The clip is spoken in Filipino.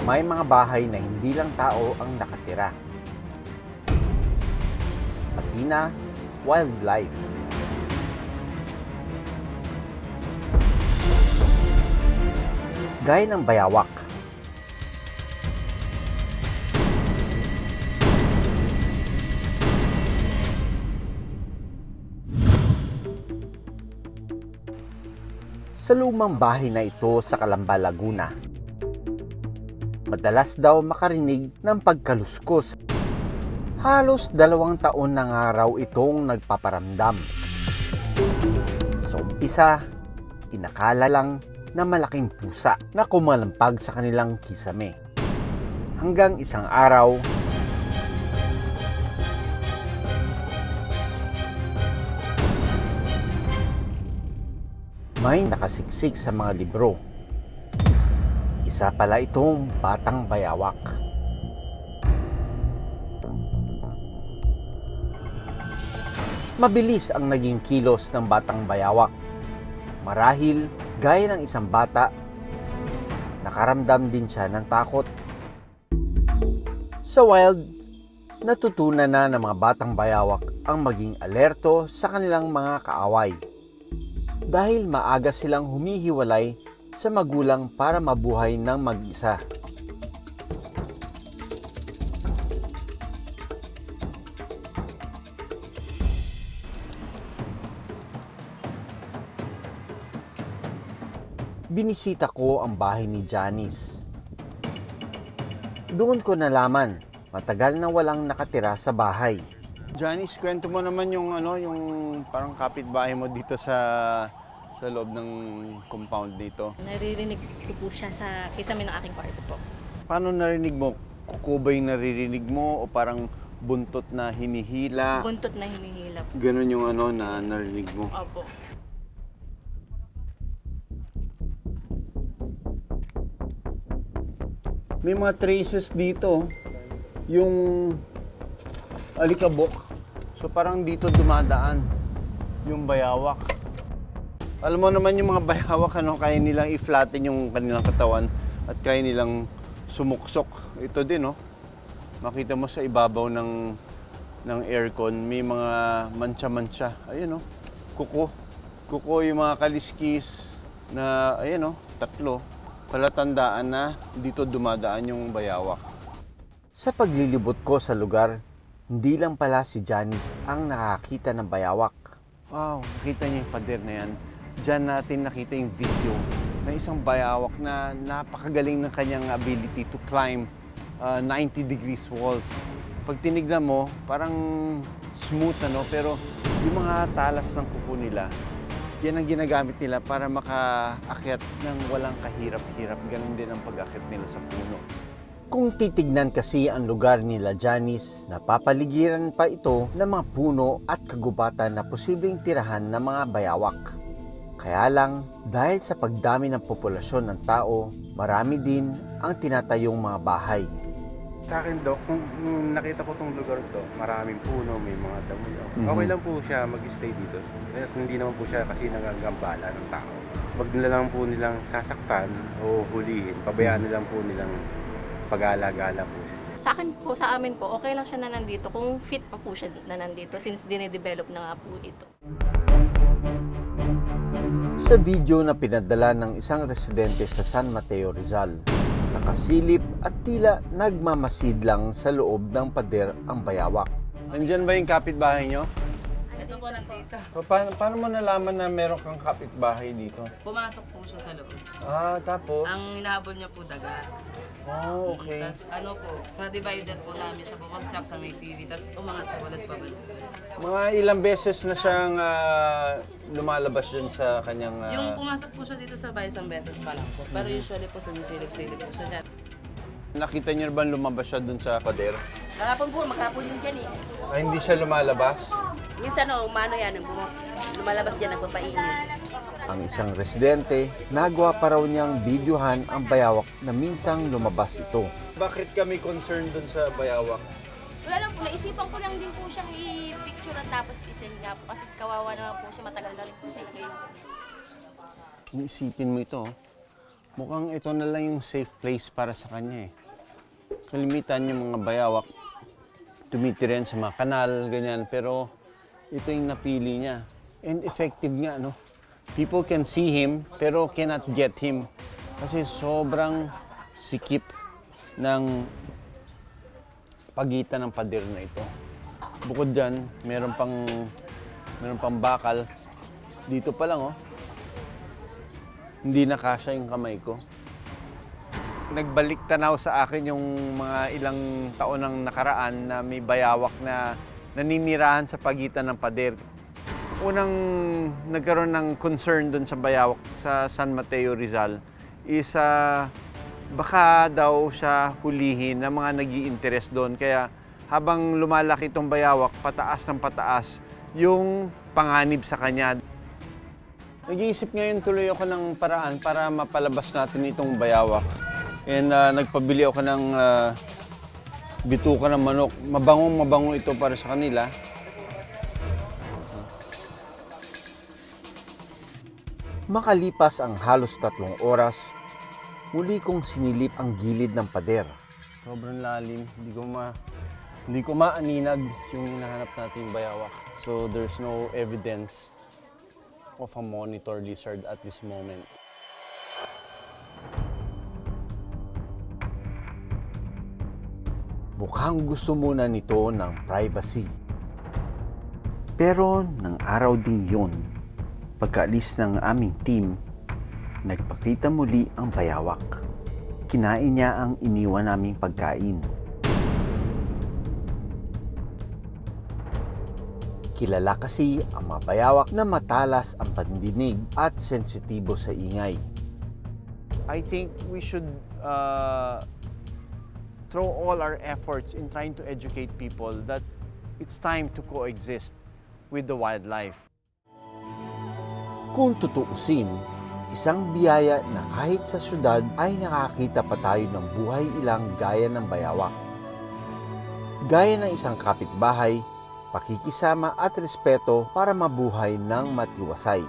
May mga bahay na hindi lang tao ang nakatira, pati na wildlife. Gaya ng bayawak. Sa lumang bahay na ito sa Calamba, Laguna, madalas daw makarinig ng pagkaluskos. Halos 2 taon na nga raw itong nagpaparamdam. Sa umpisa, inakala lang na malaking pusa na kumalampag sa kanilang kisame. Hanggang isang araw, may nakasiksik sa mga libro. Isa pala itong batang bayawak. Mabilis ang naging kilos ng batang bayawak. Marahil, gaya ng isang bata, nakaramdam din siya ng takot. Sa wild, natutunan na ng mga batang bayawak ang maging alerto sa kanilang mga kaaway. Dahil maaga silang humihiwalay sa magulang para mabuhay ng mag-isa. Binisita ko ang bahay ni Janice. Doon ko nalaman, matagal na walang nakatira sa bahay. Janice, kwento mo naman yung parang kapitbahay mo dito sa loob ng compound dito. Naririnig ko po siya sa kisame ng aking kwarto po. Paano narinig mo? Kuko ba yung naririnig mo o parang buntot na hinihila? Buntot na hinihila po. Ganon yung na narinig mo. Opo. May mga traces dito. Yung alikabok. So parang dito dumadaan yung bayawak. Alam mo naman yung mga bayawak, kaya nilang i-flatten yung kanilang katawan at kaya nilang sumuksok. Ito din, makita mo sa ibabaw ng aircon, may mga mancha-mancha. Ayun, kuko. Kuko yung mga kaliskis na, 3. Palatandaan na dito dumadaan yung bayawak. Sa paglilibot ko sa lugar, hindi lang pala si Janice ang nakakita ng bayawak. Wow, nakita niyo yung pader na yan. Diyan natin nakita yung video ng isang bayawak na napakagaling ng kanyang ability to climb 90 degrees walls. Pag tinignan mo, parang smooth pero yung mga talas ng kuko nila, yan ang ginagamit nila para makaakyat ng walang kahirap-hirap. Ganun din ang pag-akyat nila sa puno. Kung titignan kasi ang lugar nila Janice, napapaligiran pa ito ng mga puno at kagubatan na posibleng tirahan ng mga bayawak. Kaya lang, dahil sa pagdami ng populasyon ng tao, marami din ang tinatayong mga bahay. Sa akin, Dok, kung nakita ko itong lugar to, maraming puno, may mga damo. Okay lang po siya mag-stay dito. At hindi naman po siya kasi nangagambala ng tao. Wag nila lang po nilang sasaktan o hulihin. Pabayaan nilang po nilang pag-alagala po siya. Sa akin po, sa amin po, okay lang siya na nandito kung fit pa po siya na nandito since dinedevelop na nga po ito. Sa video na pinadala ng isang residente sa San Mateo, Rizal, nakasilip at tila nagmamasid lang sa loob ng pader ang bayawak. Nandyan ba yung kapitbahay nyo? Ito po nandito. Paano mo nalaman na meron kang kapitbahay dito? Pumasok po siya sa loob. Tapos? Ang hinahabol niya po daga. Okay. Tapos po, sa divider po namin siya bumagsak sa may TV. Tapos umangat po ulit pabalik. Mga ilang beses na siyang lumalabas dyan sa kanyang... Yung pumasok po siya dito sa bahay, isang beses pa lang po. Pero usually po sumisilip-silip po siya dyan. Nakita niyo ba lumabas siya dun sa pader? Maghapon po, maghapon yun dyan eh. Ay, hindi siya lumalabas? Minsan umano yan, lumalabas dyan, nagpapainit. Ang isang residente, nagawa pa raw niyang videohan ang bayawak na minsang lumabas ito. Bakit kami concerned dun sa bayawak? Wala lang po, naisipan ko lang din po siyang i-picture at tapos isend nga po kasi kawawa naman po siya, matagal na rin po tayo ngayon. Iisipin mo ito, Mukhang ito na lang yung safe place para sa kanya eh. Kalimitan yung mga bayawak, tumitiren sa mga kanal, ganyan. Pero ito yung napili niya. And effective nga, no? People can see him, pero cannot get him. Kasi sobrang sikip ng pagitan ng pader na ito. Bukod dyan, meron pang bakal. Dito pa lang, oh. Hindi na kasya yung kamay ko. Nagbalik tanaw sa akin yung mga ilang taon ng nakaraan na may bayawak na naninirahan sa pagitan ng pader. Unang nagkaroon ng concern doon sa bayawak sa San Mateo, Rizal is baka daw siya hulihin ng mga nag-i-interest doon. Kaya habang lumalaki itong bayawak, pataas ng pataas yung panganib sa kanya. Nag-iisip ngayon tuloy ako ng paraan para mapalabas natin itong bayawak. And nagpabili ako ng bituka ng manok. Mabangong ito para sa kanila. Makalipas ang halos 3 oras, muli kong sinilip ang gilid ng pader. Sobrang lalim. Hindi ko maaninag yung hinahanap nating bayawak. So there's no evidence of a monitor lizard at this moment. Mukhang gusto muna nito ng privacy. Pero ng araw din yun, pagkaalis ng aming team, nagpakita muli ang bayawak. Kinain niya ang iniwan naming pagkain. Kilala kasi ang mga bayawak na matalas ang pandinig at sensitibo sa ingay. I think we should throw all our efforts in trying to educate people that it's time to coexist with the wildlife. Kung tutuusin, isang biyaya na kahit sa syudad ay nakakita pa tayo ng buhay ilang gaya ng bayawak. Gaya ng isang kapitbahay, pakikisama at respeto para mabuhay ng matiwasay.